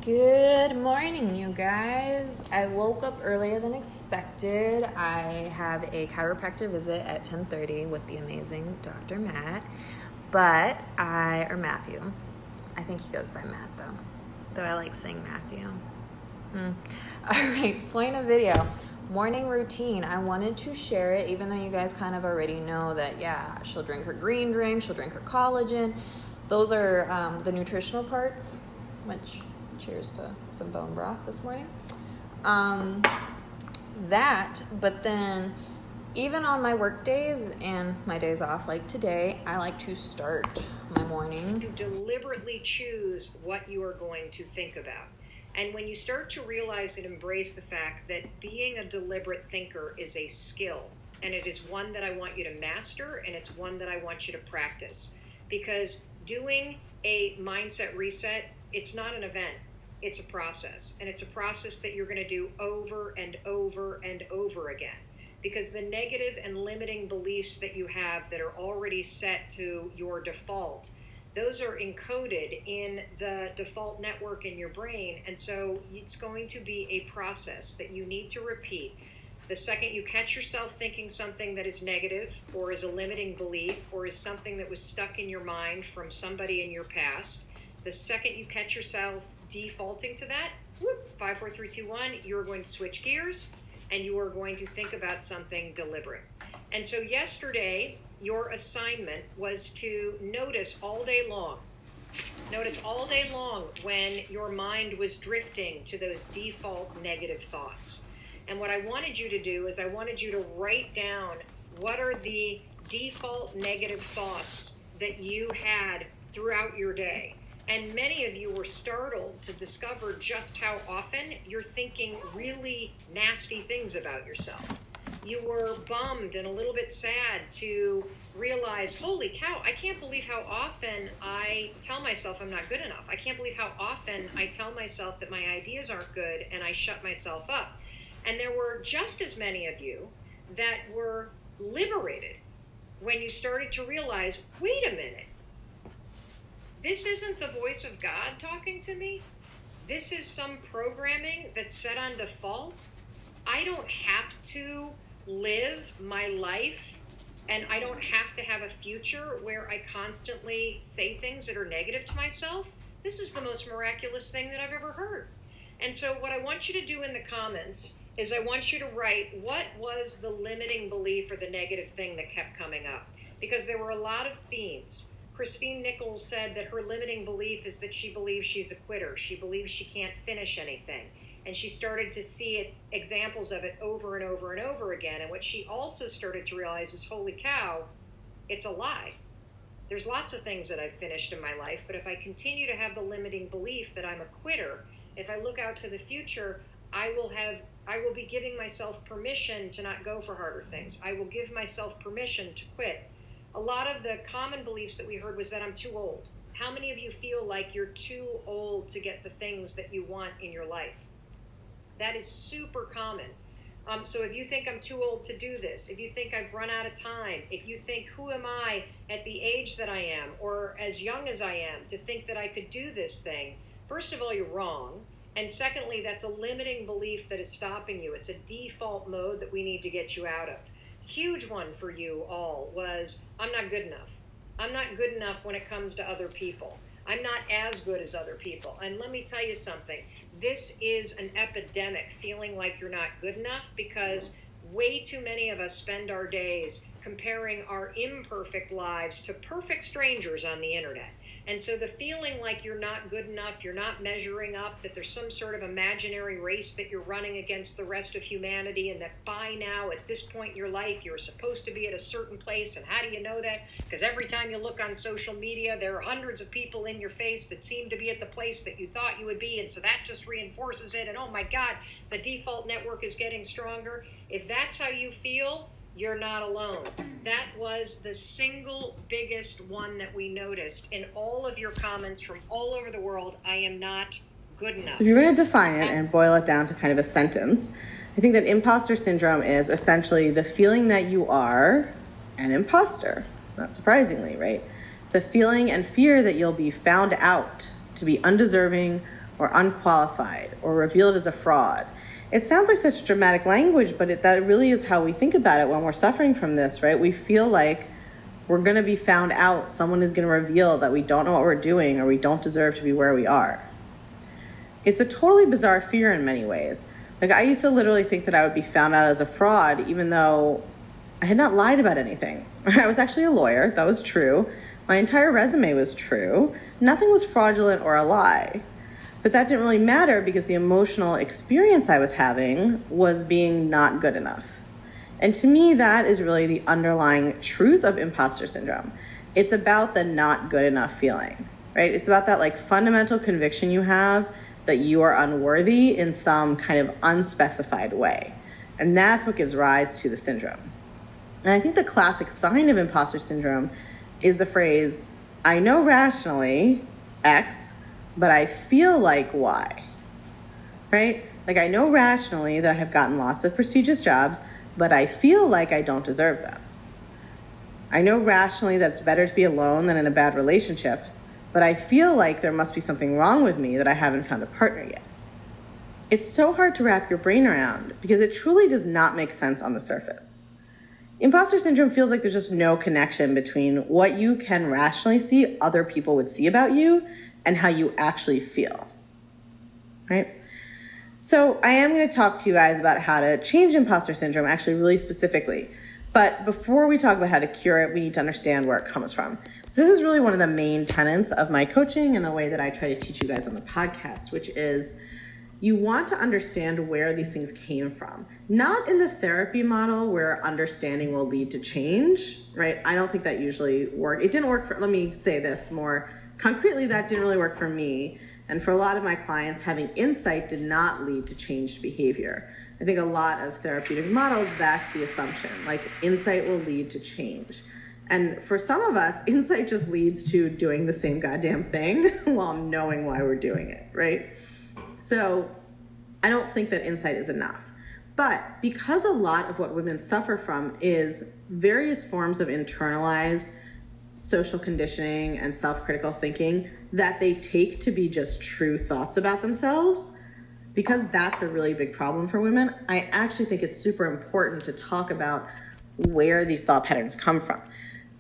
Good morning, you guys. I woke up earlier than expected. I have a chiropractor visit at 10:30 with the amazing Dr. Matt, or Matthew. I think he goes by Matt though I like saying Matthew. All right, point of video. Morning routine. I wanted to share it even though you guys kind of already know that, yeah, she'll drink her green drink, she'll drink her collagen. Those are the nutritional parts, which... cheers to some bone broth this morning. But then even on my work days and my days off, like today, I like to start my morning. To deliberately choose what you are going to think about. And when you start to realize and embrace the fact that being a deliberate thinker is a skill, and it is one that I want you to master, and it's one that I want you to practice. Because doing a mindset reset, it's not an event. It's a process, and it's a process that you're going to do over and over and over again, because the negative and limiting beliefs that you have that are already set to your default, those are encoded in the default network in your brain, and so it's going to be a process that you need to repeat. The second you catch yourself thinking something that is negative or is a limiting belief or is something that was stuck in your mind from somebody in your past, the second you catch yourself defaulting to that, 5, 4, 3, 2, 1, you're going to switch gears and you are going to think about something deliberate. And so yesterday, your assignment was to notice all day long when your mind was drifting to those default negative thoughts. And what I wanted you to do is I wanted you to write down what are the default negative thoughts that you had throughout your day. And many of you were startled to discover just how often you're thinking really nasty things about yourself. You were bummed and a little bit sad to realize, holy cow, I can't believe how often I tell myself I'm not good enough. I can't believe how often I tell myself that my ideas aren't good and I shut myself up. And there were just as many of you that were liberated when you started to realize, wait a minute. This isn't the voice of God talking to me. This is some programming that's set on default. I don't have to live my life, and I don't have to have a future where I constantly say things that are negative to myself. This is the most miraculous thing that I've ever heard. And so what I want you to do in the comments is I want you to write what was the limiting belief or the negative thing that kept coming up. Because there were a lot of themes. Christine Nichols said that her limiting belief is that she believes she's a quitter. She believes she can't finish anything. And she started to see examples of it over and over and over again. And what she also started to realize is, holy cow, it's a lie. There's lots of things that I've finished in my life, but if I continue to have the limiting belief that I'm a quitter, if I look out to the future, I will be giving myself permission to not go for harder things. I will give myself permission to quit. A lot of the common beliefs that we heard was that I'm too old. How many of you feel like you're too old to get the things that you want in your life? That is super common. So if you think I'm too old to do this, if you think I've run out of time, if you think, who am I at the age that I am or as young as I am to think that I could do this thing, first of all, you're wrong. And secondly, that's a limiting belief that is stopping you. It's a default mode that we need to get you out of. Huge one for you all was, I'm not good enough. I'm not good enough when it comes to other people. I'm not as good as other people. And let me tell you something. This is an epidemic, feeling like you're not good enough, because way too many of us spend our days comparing our imperfect lives to perfect strangers on the internet. And so the feeling like you're not good enough, you're not measuring up, that there's some sort of imaginary race that you're running against the rest of humanity, and that by now, at this point in your life, you're supposed to be at a certain place. And how do you know that? Because every time you look on social media, there are hundreds of people in your face that seem to be at the place that you thought you would be. And so that just reinforces it. And oh my God, the default network is getting stronger. If that's how you feel, you're not alone. That was the single biggest one that we noticed in all of your comments from all over the world. I am not good enough. So if you're going to define it and boil it down to kind of a sentence, I think that imposter syndrome is essentially the feeling that you are an imposter, not surprisingly, right? The feeling and fear that you'll be found out to be undeserving or unqualified or revealed as a fraud. It sounds like such dramatic language, but that really is how we think about it when we're suffering from this, right? We feel like we're going to be found out. Someone is going to reveal that we don't know what we're doing or we don't deserve to be where we are. It's a totally bizarre fear in many ways. Like, I used to literally think that I would be found out as a fraud, even though I had not lied about anything. I was actually a lawyer. That was true. My entire resume was true. Nothing was fraudulent or a lie. But that didn't really matter because the emotional experience I was having was being not good enough. And to me, that is really the underlying truth of imposter syndrome. It's about the not good enough feeling, right? It's about that like fundamental conviction you have that you are unworthy in some kind of unspecified way. And that's what gives rise to the syndrome. And I think the classic sign of imposter syndrome is the phrase, I know rationally X, but I feel like Y, right? Like, I know rationally that I have gotten lots of prestigious jobs, but I feel like I don't deserve them. I know rationally that it's better to be alone than in a bad relationship, but I feel like there must be something wrong with me that I haven't found a partner yet. It's so hard to wrap your brain around because it truly does not make sense on the surface. Imposter syndrome feels like there's just no connection between what you can rationally see other people would see about you and how you actually feel, right? So I am going to talk to you guys about how to change imposter syndrome, actually really specifically. But before we talk about how to cure it, we need to understand where it comes from. So this is really one of the main tenets of my coaching and the way that I try to teach you guys on the podcast, which is you want to understand where these things came from. Not in the therapy model where understanding will lead to change, right? I don't think that usually works. It didn't work for, let me say this more concretely, that didn't really work for me. And for a lot of my clients, having insight did not lead to changed behavior. I think a lot of therapeutic models, that's the assumption, like insight will lead to change. And for some of us, insight just leads to doing the same goddamn thing while knowing why we're doing it, right? So I don't think that insight is enough. But because a lot of what women suffer from is various forms of internalized social conditioning and self-critical thinking that they take to be just true thoughts about themselves, because that's a really big problem for women, I actually think it's super important to talk about where these thought patterns come from.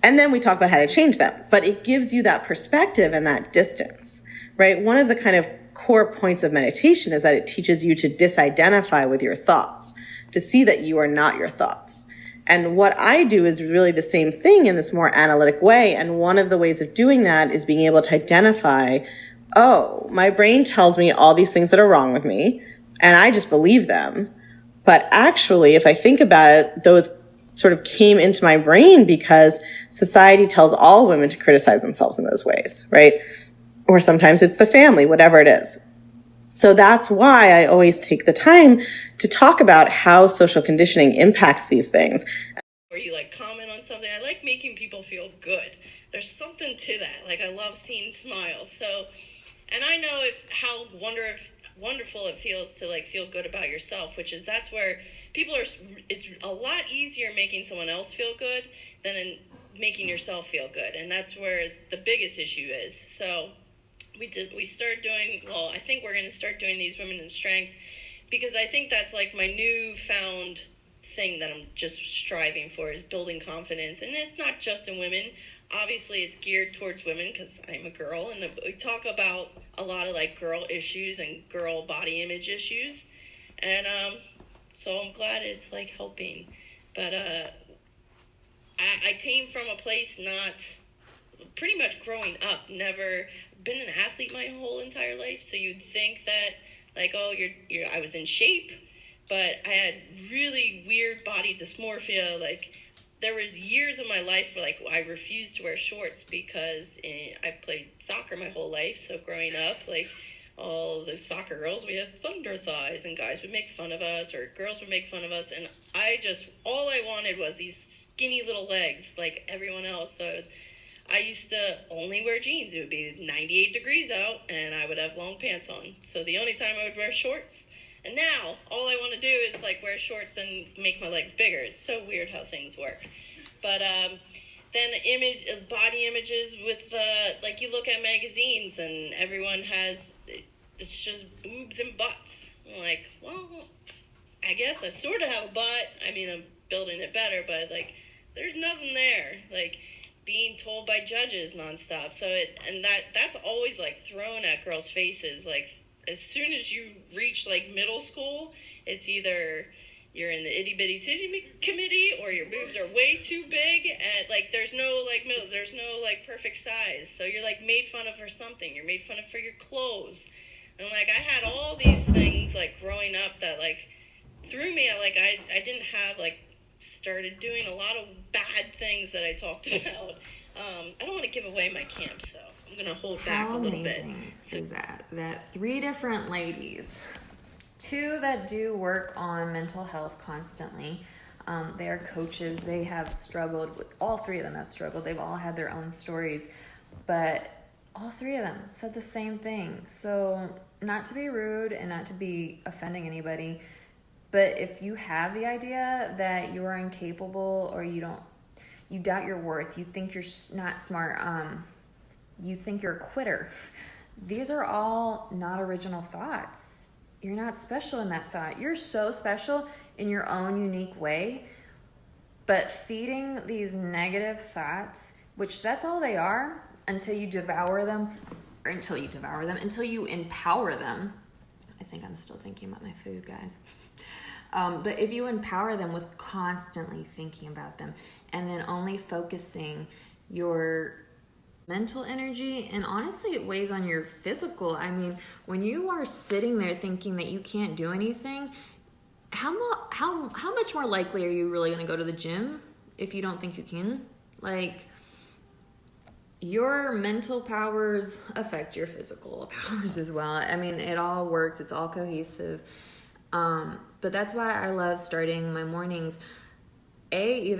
And then we talk about how to change them. But it gives you that perspective and that distance, right? One of the kind of core points of meditation is that it teaches you to disidentify with your thoughts, to see that you are not your thoughts. And what I do is really the same thing in this more analytic way. And one of the ways of doing that is being able to identify, oh, my brain tells me all these things that are wrong with me, and I just believe them. But actually, if I think about it, those sort of came into my brain because society tells all women to criticize themselves in those ways, right? Or sometimes it's the family, whatever it is. So that's why I always take the time to talk about how social conditioning impacts these things. Or you like comment on something. I like making people feel good. There's something to that. Like, I love seeing smiles. So, and I know how wonderful it feels to like feel good about yourself, which is that's where people are. It's a lot easier making someone else feel good than in making yourself feel good, and that's where the biggest issue is. So we started doing, well, I think we're going to start doing these Women in Strength, because I think that's like my newfound thing that I'm just striving for, is building confidence. And it's not just in women. Obviously, it's geared towards women because I'm a girl, and we talk about a lot of like girl issues and girl body image issues. And so I'm glad it's like helping. But I came from a place not pretty much growing up, never been an athlete my whole entire life. So you'd think that like, oh, you're I was in shape, but I had really weird body dysmorphia. Like, there was years of my life where like I refused to wear shorts because I played soccer my whole life. So growing up, like all the soccer girls, we had thunder thighs, and guys would make fun of us, or girls would make fun of us. And all I wanted was these skinny little legs like everyone else. So I used to only wear jeans. It would be 98 degrees out, and I would have long pants on. So the only time I would wear shorts. And now, all I want to do is, like, wear shorts and make my legs bigger. It's so weird how things work. But then body images with, like, you look at magazines, and everyone has it's just boobs and butts. I'm like, well, I guess I sort of have a butt. I mean, I'm building it better, but like, there's nothing there. Like, being told by judges nonstop. So that's always like thrown at girls' faces. Like, as soon as you reach like middle school, it's either you're in the itty bitty titty committee or your boobs are way too big, and like there's no like middle, there's no like perfect size. So you're like made fun of for something. You're made fun of for your clothes. And like I had all these things like growing up that like threw me. Like I didn't have like started doing a lot of bad things that I talked about. I don't want to give away my camp, so I'm gonna hold back a little bit. How amazing is that 3 different ladies, 2 that do work on mental health constantly. They are coaches. They have struggled with, all 3 of them have struggled. They've all had their own stories, but all 3 of them said the same thing. So not to be rude and not to be offending anybody, but if you have the idea that you are incapable or you doubt your worth, you think you're not smart, you think you're a quitter, these are all not original thoughts. You're not special in that thought. You're so special in your own unique way, but feeding these negative thoughts, which that's all they are, until you empower them. I think I'm still thinking about my food, guys. But if you empower them with constantly thinking about them and then only focusing your mental energy, and honestly it weighs on your physical. I mean, when you are sitting there thinking that you can't do anything, how much more likely are you really going to go to the gym if you don't think you can? Like, your mental powers affect your physical powers as well. I mean, it all works. It's all cohesive. But that's why I love starting my mornings. I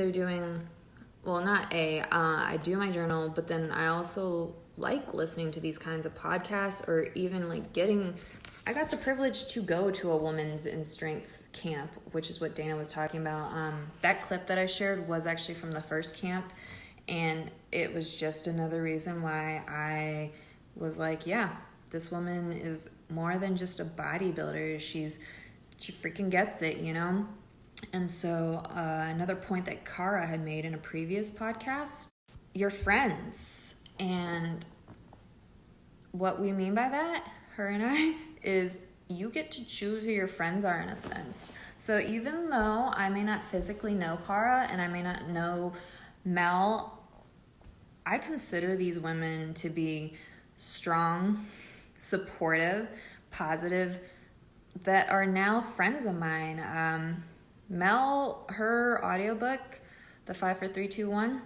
do my journal, but then I also like listening to these kinds of podcasts, or even like I got the privilege to go to a Women's in Strength camp, which is what Dana was talking about. That clip that I shared was actually from the first camp, and it was just another reason why I was like, yeah, this woman is more than just a bodybuilder. She freaking gets it, you know? And so another point that Kara had made in a previous podcast, your friends. And what we mean by that, her and I, is you get to choose who your friends are in a sense. So even though I may not physically know Kara and I may not know Mel, I consider these women to be strong, supportive, positive, that are now friends of mine. Mel, her audiobook, the 5, 4, 3, 2, 1,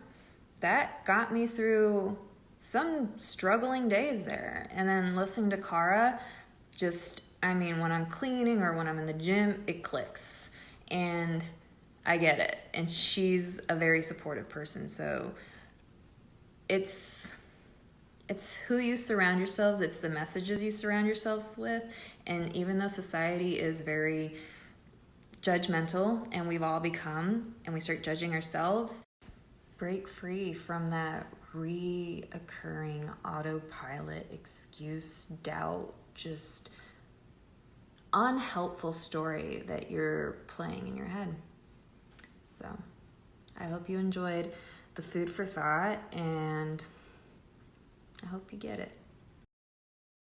that got me through some struggling days there. And then listening to Kara, when I'm cleaning or when I'm in the gym, it clicks. And I get it. And she's a very supportive person. So it's who you surround yourselves. It's the messages you surround yourselves with. And even though society is very judgmental, and we've all become, and we start judging ourselves, break free from that reoccurring autopilot, excuse, doubt, just unhelpful story that you're playing in your head. So I hope you enjoyed the food for thought, and I hope you get it.